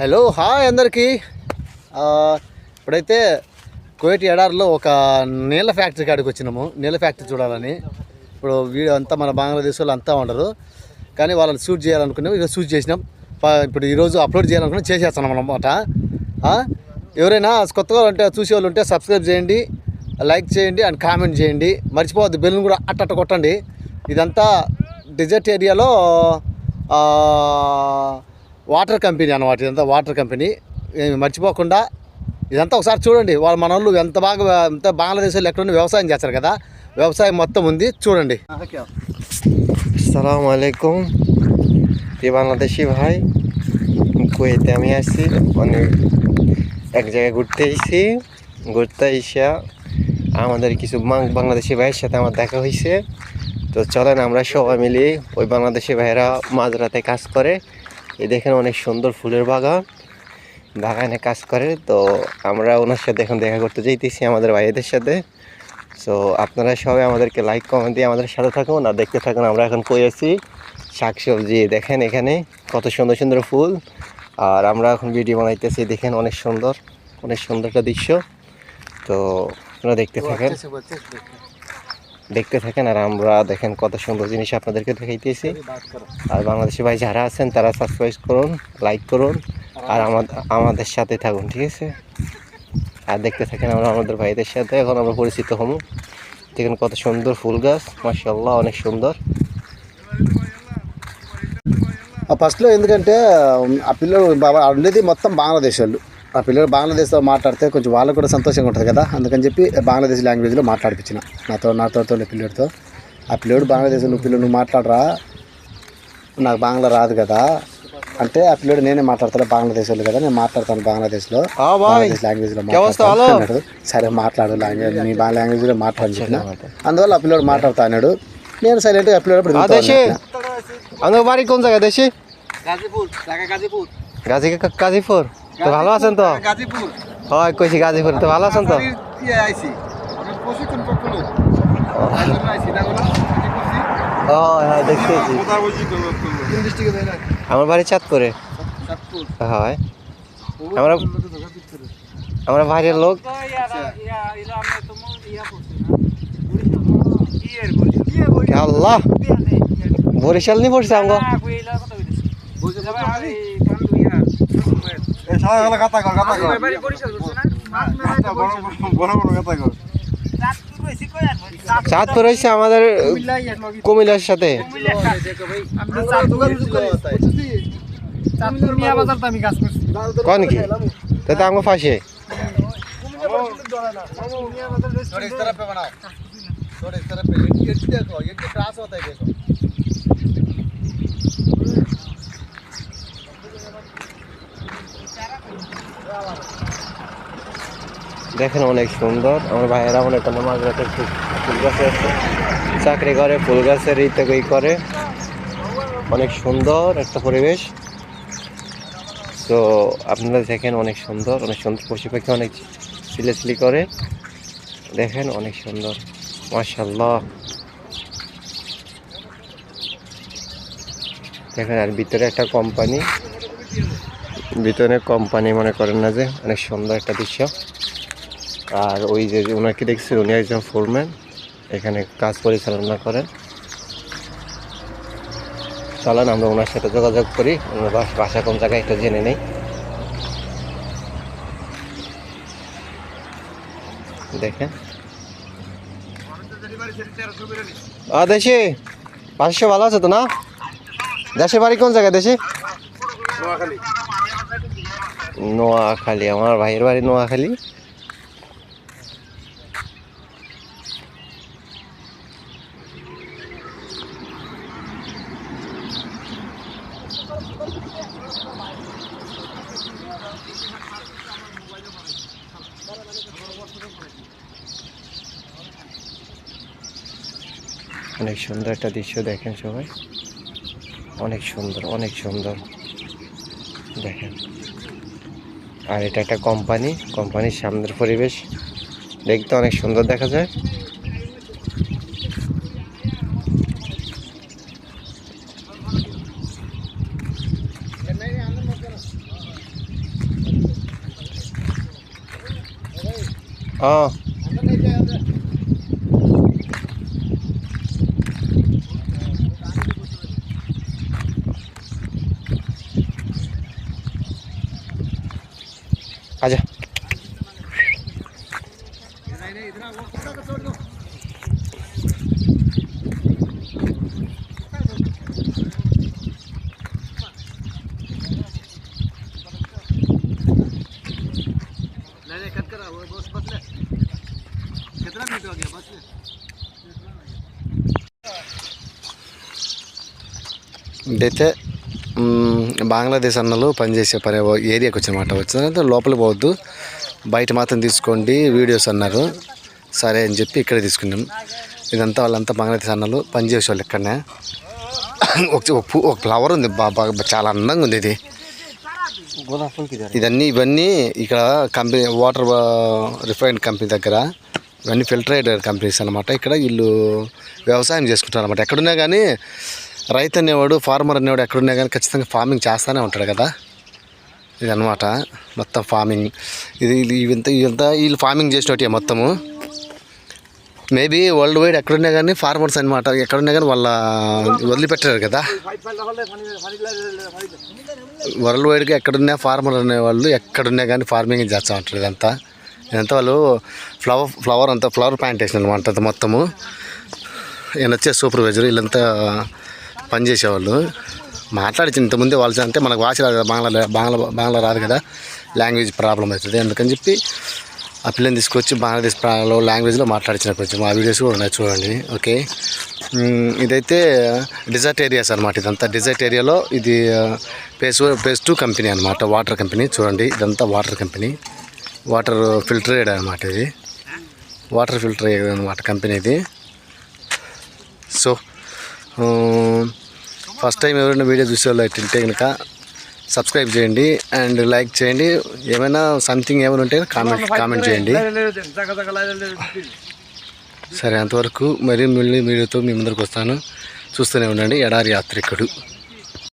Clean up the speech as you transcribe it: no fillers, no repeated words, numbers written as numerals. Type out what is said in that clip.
Hello hi అందరికీ. ఇప్పుడైతే కోయటి ఎడారిలో ఒక నీళ్ళ ఫ్యాక్టరీ కాడికి వచ్చినాము. నీళ్ళ ఫ్యాక్టరీ చూడాలని. ఇప్పుడు వీడియో అంతా మన బంగ్లాదేశ్ వాళ్ళు అంతా ఉండరు, కానీ వాళ్ళని షూట్ చేయాలనుకున్నాం. ఇక షూట్ చేసినాం. ఇప్పుడు ఈరోజు అప్లోడ్ చేయాలనుకున్నాం, చేసేస్తున్నాం అన్నమాట. ఎవరైనా కొత్తగా ఉంటే చూసే వాళ్ళు ఉంటే సబ్స్క్రైబ్ చేయండి, లైక్ చేయండి అండ్ కామెంట్ చేయండి. మర్చిపోవద్దు, బెల్లును కూడా అట్ట కొట్టండి. ఇదంతా డెజర్ట్ ఏరియాలో వాటర్ కంపెనీ అన్నమాట. ఇదంతా వాటర్ కంపెనీ, మర్చిపోకుండా ఇదంతా ఒకసారి చూడండి. వాళ్ళు మన వాళ్ళు ఎంత బంగ్లాదేశ్లో ఎక్కడ వ్యవసాయం చేస్తారు కదా, వ్యవసాయం మొత్తం ఉంది, చూడండి. আসসালামু আলাইকুম প্রিয় বাংলাদেশি ভাই, কুয়েতে আমি আসছি। অনেক এক জায়গায় ঘুরতে এসে আমাদের কিছু বাংলাদেশি ভাইয়ের সাথে আমার দেখা হয়েছে। তো চলেন আমরা সবাই মিলে, ওই বাংলাদেশি ভাইয়েরা মাঝরাতে কাজ করে। এই দেখেন অনেক সুন্দর ফুলের বাগানে কাজ করে। তো আমরা ওনার সাথে এখন দেখা করতে যাইতেছি, আমাদের ভাইদের সাথে। সো আপনারা সবাই আমাদেরকে লাইক কমেন্ট দিয়ে আমাদের সাথে থাকুন আর দেখতে থাকুন আমরা এখন কই আছি। শাকসবজি দেখেন, এখানে কত সুন্দর সুন্দর ফুল, আর আমরা এখন ভিডিও বানাইতেছি। দেখেন অনেক সুন্দর একটা দৃশ্য। তো আপনারা দেখতে থাকেন আর আমরা দেখেন কত সুন্দর জিনিস আপনাদেরকে দেখাইতেছি। আর বাংলাদেশি ভাই যারা আছেন তারা সাবস্ক্রাইব করুন, লাইক করুন আর আমাদের সাথে থাকুন, ঠিক আছে? আর দেখতে থাকেন আমরা আমাদের ভাইদের সাথে এখন আমরা পরিচিত হব। দেখেন কত সুন্দর ফুল গাছ, মাশাআল্লাহ, অনেক সুন্দর। ఫస్ట్లో ఎందుకంటే ఆ పిల్లలు ఉండేది మొత్తం బంగ్లాదేశ్ వాళ్ళు. ఆ పిల్లలు బంగ్లాదేశ్లో మాట్లాడితే కొంచెం వాళ్ళకు కూడా సంతోషంగా ఉంటుంది కదా, అందుకని చెప్పి బంగ్లాదేశ్ లాంగ్వేజ్లో మాట్లాడిపించిన నాతో పిల్లడితో. ఆ పిల్లడు బంగ్లాదేశ్ నువ్వు మాట్లాడరా, నాకు బాంగ్లా రాదు కదా అంటే, ఆ పిల్లడు నేనే మాట్లాడతాను బంగ్లాదేశ్ వాళ్ళు కదా, నేను మాట్లాడతాను బంగ్లాదేశ్లో లాంగ్వేజ్లో మాట్లాడుతున్నాడు. సరే మాట్లాడు, లాంగ్వేజ్ నీ లాంగ్వేజ్లో మాట్లాడి చెప్పిన. అందువల్ల ఆ పిల్లడు మాట్లాడుతా అన్నాడు. నేను సైలెంట్గా ఆ పిల్లడు গাজীপুর। তো ভালো আছেন তো? হয় কইছি গাজীপুর। তো ভালো আছেন তো? হ্যাঁ দেখতেছি, আমার বাড়ি চাঁদপুরে। হয় আমরা বাইরের লোক। আল্লাহ, বরিশাল নিয়ে পড়ছে আমগো। চাঁদপুর হয়েছে আমাদের কুমিল্লার সাথে। কোন কি তো আমার পাশে। দেখেন অনেক সুন্দর। আমার ভাইয়েরা অনেক মাঝ রাতে ফুল গাছে আছে, চাকরি করে, ফুল গাছের ইত্যাদি করে। অনেক সুন্দর একটা পরিবেশ। তো আপনারা দেখেন অনেক সুন্দর পশু পাখি অনেক চিলাচিলি করে। দেখেন অনেক সুন্দর, মাশাআল্লাহ। দেখেন আর ভিতরে একটা কোম্পানি মনে করেন না যে, অনেক সুন্দর একটা দৃশ্য। আর ওই যে ওনাকে দেখছি, উনি একজন ফোরম্যান, এখানে কাজ পরিচালনা করেন। চলেন আমরা ওনার সাথে যোগাযোগ করি, ওনার বাসা কোন জায়গায় একটা জেনে নেই। দেখেন দেশে বাসা ভালো আছে তো না? দেশের বাড়ি কোন জায়গায়? দেশে নোয়াখালী। আমার ভাইয়ের বাড়ি নোয়াখালী। অনেক সুন্দর একটা দৃশ্য দেখেন সবাই, অনেক সুন্দর দেখেন। আর এটা একটা কোম্পানির সামনের পরিবেশ দেখতে অনেক সুন্দর দেখা যায়। आजा ఇదైతే బంగ్లాదేశ్ అన్నలు పనిచేసే పని ఏరియాకి వచ్చానమాట. వచ్చిన లోపలికి పోవద్దు, బయట మాత్రం తీసుకోండి వీడియోస్ అన్నారు. సరే అని చెప్పి ఇక్కడే తీసుకున్నాం. ఇదంతా వాళ్ళంతా బంగ్లాదేశ్ అన్నలు పనిచేసే వాళ్ళు ఇక్కడనే. ఒక ఫ్లవర్ ఉంది బాగా చాలా అందంగా ఉంది ఇది. ఇవన్నీ ఇక్కడ కంపెనీ వాటర్ రిఫైన్డ్ కంపెనీ దగ్గర ఇవన్నీ ఫిల్టరేట్ కంపెనీస్ అనమాట. ఇక్కడ వీళ్ళు వ్యవసాయం చేసుకుంటారు అనమాట. ఎక్కడున్నా కానీ రైతు అనేవాడు, ఫార్మర్ అనేవాడు ఎక్కడున్నా కానీ ఖచ్చితంగా ఫార్మింగ్ చేస్తూనే ఉంటాడు కదా. ఇది అనమాట మొత్తం ఫార్మింగ్. ఇదంతా వీళ్ళు ఫార్మింగ్ చేసినట్టు మొత్తము. మేబీ వరల్డ్ వైడ్ ఎక్కడున్నా కానీ ఫార్మర్స్ అనమాట. ఎక్కడున్నా కానీ వాళ్ళ వదిలిపెట్టారు కదా. వరల్డ్ వైడ్గా ఎక్కడున్నా ఫార్మర్ అనేవాళ్ళు ఎక్కడున్నా కానీ ఫార్మింగ్ చేస్తూ ఉంటారు. ఇదంతా వాళ్ళు ఫ్లవర్ ప్లాంటేషన్ అనమాట మొత్తము. ఈయన వచ్చే సూపర్వైజర్, వీళ్ళంతా పనిచేసేవాళ్ళు. మాట్లాడించి ఇంతకుముందే వాళ్ళు అంటే మనకు భాష రాదు కదా, బాంగ్లా రాదు కదా, లాంగ్వేజ్ ప్రాబ్లం అవుతుంది. అందుకని చెప్పి ఆ పిల్లని తీసుకొచ్చి బంగ్లాదేశ్ లాంగ్వేజ్లో మాట్లాడించిన కొంచెం ఆ వీడియోస్ కూడా ఉన్నాయి చూడండి. ఓకే, ఇదైతే డిజర్ట్ ఏరియాస్ అనమాట. ఇదంతా డిజర్ట్ ఏరియాలో ఇది ఫేజ్ 2 కంపెనీ అనమాట, వాటర్ కంపెనీ. చూడండి ఇదంతా వాటర్ కంపెనీ, వాటర్ ఫిల్టరేడ్ అనమాట. ఇది వాటర్ ఫిల్టరేడ్ అనమాట కంపెనీ ఇది. సో ఫస్ట్ టైం ఎవరైనా వీడియో చూసేవాళ్ళు అయితే కనుక సబ్స్క్రైబ్ చేయండి అండ్ లైక్ చేయండి. ఏమైనా సంథింగ్ ఏమైనా ఉంటే కామెంట్ చేయండి. సరే, అంతవరకు మళ్ళీ వీడియోతో మీ ముందరికి వస్తాను. చూస్తూనే ఉండండి ఎడారి యాత్రికుడు.